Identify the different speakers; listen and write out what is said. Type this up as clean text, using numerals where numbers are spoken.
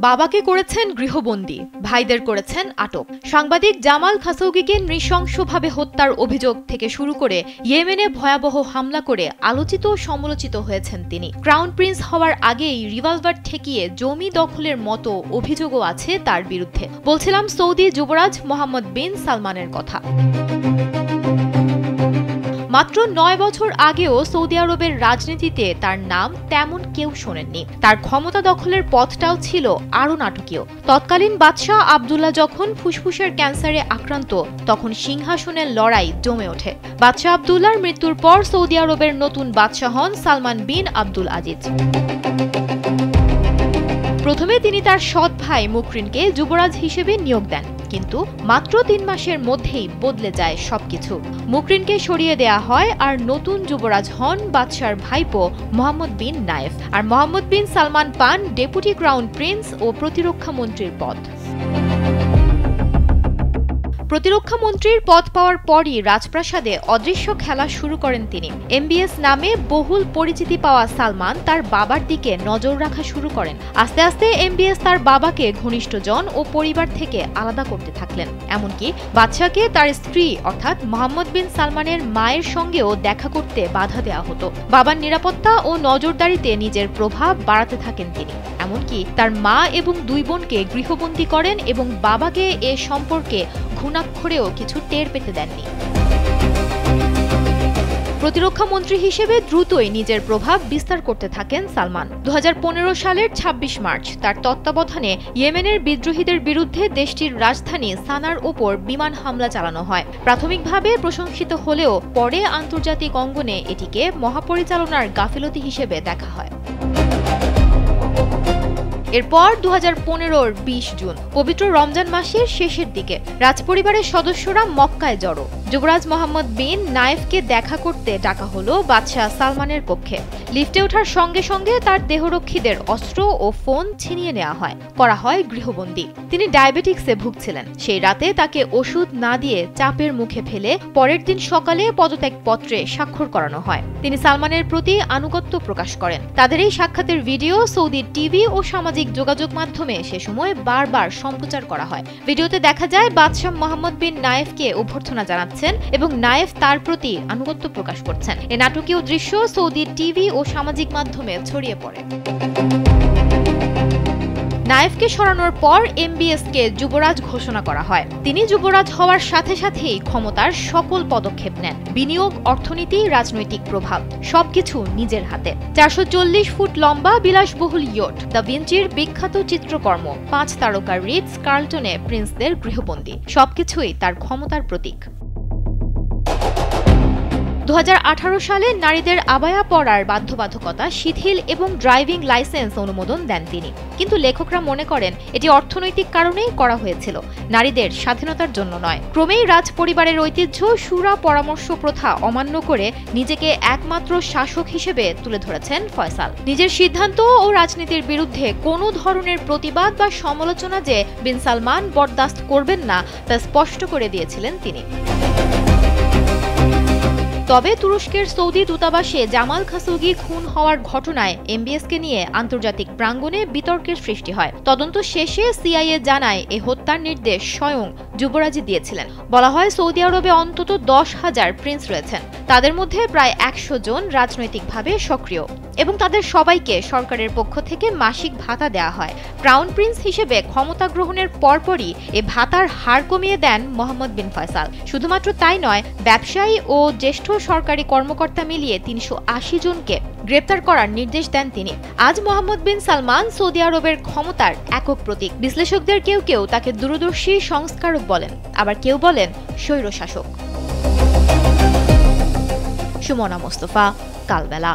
Speaker 1: বাবাকে করেছেন গৃহবন্দী, ভাইদের করেছেন আটক। সাংবাদিক জামাল খাশোগিকে নৃশংসভাবে হত্যার অভিযোগ থেকে শুরু করে ইয়েমেনে ভয়াবহ হামলা করে আলোচিত ও সমালোচিত হয়েছেন তিনি। ক্রাউন প্রিন্স হওয়ার আগেই রিভলভার ঠেকিয়ে জমি দখলের মতো অভিযোগও আছে তার বিরুদ্ধে। বলছিলাম সৌদি যুবরাজ মোহাম্মদ বিন সালমানের কথা। মাত্র ৯ বছর আগেও সৌদি আরবের রাজনীতিতে তার নাম তেমন কেউ শোনেননি। তার ক্ষমতা দখলের পথটাও ছিল আরও নাটকীয়। তৎকালীন বাদশাহ আবদুল্লাহ যখন ফুসফুসের ক্যান্সারে আক্রান্ত, তখন সিংহাসনের লড়াই জমে ওঠে। বাদশাহ আবদুল্লাহর মৃত্যুর পর সৌদি আরবের নতুন বাদশাহ হন সালমান বিন আব্দুল আজিজ। প্রথমে তিনি তার সৎ ভাই মুকরিনকে যুবরাজ হিসেবে নিয়োগ দেন, কিন্তু মাত্র ৩ মাসের মধ্যেই বদলে যায় সবকিছু। মুকরিনকে সরিয়ে দেয়া হয় আর নতুন যুবরাজ হন বাদশার ভাইপো মোহাম্মদ বিন নায়েফ, আর মোহাম্মদ বিন সালমান পান ডেপুটি ক্রাউন প্রিন্স ও প্রতিরক্ষা মন্ত্রীর পদ। প্রতিরক্ষা মন্ত্রীর পদ পাওয়ার পরই রাজপ্রাসাদে অদৃশ্য খেলা শুরু করেন তিনি। এমবিএস নামে বহুল পরিচিতি পাওয়া সালমান তার বাবার দিকে নজর রাখা শুরু করেন। আস্তে আস্তে এমবিএস তার বাবাকে ঘনিষ্ঠজন ও পরিবার থেকে আলাদা করতে থাকলেন। এমনকি বাদশাকে তার স্ত্রী অর্থাৎ মোহাম্মদ বিন সালমানের মায়ের সঙ্গেও দেখা করতে বাধা দেওয়া হতো। বাবার নিরাপত্তা ও নজরদারিতে নিজের প্রভাব বাড়াতে থাকেন তিনি। এমনকি তার মা এবং 2 বোনকে গৃহবন্দী করেন এবং বাবাকে এ সম্পর্কে ঘুণাক্ষরেও কিছু টের পেতে দেননি। প্রতিরক্ষা মন্ত্রী হিসেবে দ্রুতই নিজের প্রভাব বিস্তার করতে থাকেন সালমান। 2015 সালের 26 মার্চ তার তত্ত্বাবধানে ইয়েমেনের বিদ্রোহীদের বিরুদ্ধে দেশটির রাজধানী সানার ওপর বিমান হামলা চালানো হয়। প্রাথমিকভাবে প্রশংসিত হলেও পরে আন্তর্জাতিক অঙ্গনে এটিকে মহাপরিচালনার গাফিলতি হিসেবে দেখা হয়। এরপর 2015-র 20 জুন পবিত্র রমজান মাসের শেষের দিকে রাজপরিবারের সদস্যরা মক্কায় জড়ো। যুবরাজ মোহাম্মদ বিন নায়েফকে দেখা করতে ডাকা হলো বাদশাহ সালমানের কক্ষে। লিফটে ওঠার সঙ্গে সঙ্গে তার দেহরক্ষীদের অস্ত্র ও ফোন ছিনিয়ে নেওয়া হয়, করা হয় গৃহবন্দী। তিনি ডায়াবেটিক্সে ভুগছিলেন। সেই রাতে তাকে ওষুধ না দিয়ে চাপের মুখে ফেলে পরের দিন সকালে পদত্যাগপত্রে স্বাক্ষর করানো হয়। তিনি সালমানের প্রতি আনুগত্য প্রকাশ করেন। তাদের এই সাক্ষাতের ভিডিও সৌদি টিভি ও সামাজিক যোগাযোগ মাধ্যমে সে সময় বারবার সম্প্রচার করা হয়। ভিডিওতে দেখা যায় বাদশাহ মোহাম্মদ বিন নায়েফকে অভ্যর্থনা জানাচ্ছেন এবং নায়েফ তার প্রতি আনুগত্য প্রকাশ করছেন। এ নাটকীয় দৃশ্য সৌদি টিভি ও সামাজিক মাধ্যমে ছড়িয়ে পড়ে। নায়েফকে সরানোর পর এমবিএসকে যুবরাজ ঘোষণা করা হয়। তিনি যুবরাজ হওয়ার সাথে সাথেই ক্ষমতার সকল পদক্ষেপ নেন। বিনিয়োগ, অর্থনীতি, রাজনৈতিক প্রভাব সবকিছু নিজের হাতে। 440 ফুট লম্বা বিলাসবহুল ইয়ট দ্য ভিঞ্চির বিখ্যাত চিত্রকর্ম, 5 তারকার রিটস কার্লটনে প্রিন্সদের গৃহবন্দী, সবকিছুই তার ক্ষমতার প্রতীক। 2018 সালে নারীদের আবায়া পরার বাধ্যবাধকতা শিথিল এবং ড্রাইভিং লাইসেন্স অনুমোদন দেন তিনি। কিন্তু লেখকরা মনে করেন এটি অর্থনৈতিক কারণেই করা হয়েছিল, নারীদের স্বাধীনতার জন্য নয়। ক্রমেই রাজ পরিবারের ঐতিহ্য শুরা পরামর্শ প্রথা অমান্য করে নিজেকে একমাত্র শাসক হিসেবে তুলে ধরেছেন ফয়সাল। নিজের সিদ্ধান্ত ও রাজনীতির বিরুদ্ধে কোনো ধরনের প্রতিবাদ বা সমালোচনা যে বিন সালমান বরদাস্ত করবেন না তা স্পষ্ট করে দিয়েছিলেন তিনি। তবে তুরস্কের সৌদি দূতাবাসে জামাল খাশোগি খুন হওয়ার ঘটনায় এমবিএসকে নিয়ে আন্তর্জাতিক প্রাঙ্গণে বিতর্কের সৃষ্টি হয়। তদন্ত শেষে সিআইএ জানায় এ হত্যার নির্দেশ স্বয়ং যুবরাজই দিয়েছিলেন। বলা হয় সৌদি আরবে অন্তত 10,000 প্রিন্স রয়েছেন, তাদের মধ্যে প্রায় 100 জন রাজনৈতিকভাবে সক্রিয় এবং তাদের সবাইকে সরকারের পক্ষ থেকে মাসিক ভাতা দেওয়া হয়। ক্রাউন প্রিন্স হিসেবে ক্ষমতা গ্রহণের পরপরই এ ভাতার হার কমিয়ে দেন মোহাম্মদ বিন ফয়সাল। শুধুমাত্র তাই নয়, ব্যবসায়ী ও জ্যেষ্ঠ সরকারি কর্মকর্তা মিলিয়ে 380 জনকে গ্রেপ্তার করার নির্দেশ দেন তিনি। আজ মোহাম্মদ বিন সালমান সৌদি আরবের ক্ষমতার একক প্রতীক। বিশ্লেষকদের কেউ কেউ তাকে দূরদর্শী সংস্কারক বলেন, আবার কেউ বলেন স্বৈরশাসক। সুমনা মোস্তফা, কালবেলা।